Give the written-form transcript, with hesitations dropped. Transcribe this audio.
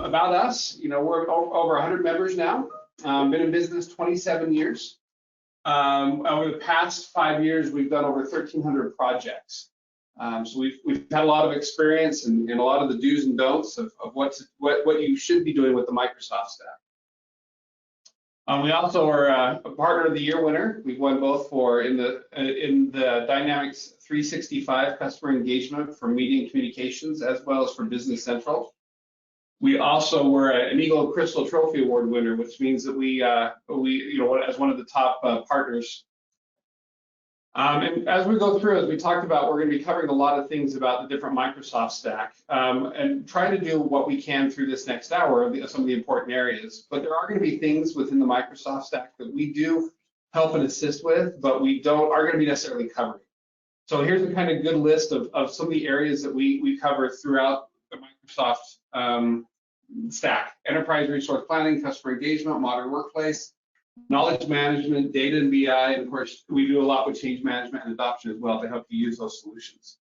About us, we're over 100 members now. Been in business 27 years. Over the past 5 years, we've done over 1,300 projects. So we've had a lot of experience and a lot of the do's and don'ts of what you should be doing with the Microsoft stack. We also are a Partner of the Year winner. We've won both in the Dynamics 365 customer engagement for meeting communications as well as for Business Central. We also were an Eagle Crystal Trophy Award winner, which means that we as one of the top partners. And as we go through, as we talked about, we're going to be covering a lot of things about the different Microsoft stack and trying to do what we can through this next hour of some of the important areas. But there are going to be things within the Microsoft stack that we do help and assist with, but we are going to be necessarily covering. So here's a kind of good list of some of the areas that we cover throughout the Microsoft stack: enterprise resource planning, customer engagement, modern workplace, knowledge management, data and BI, and of course, we do a lot with change management and adoption as well to help you use those solutions.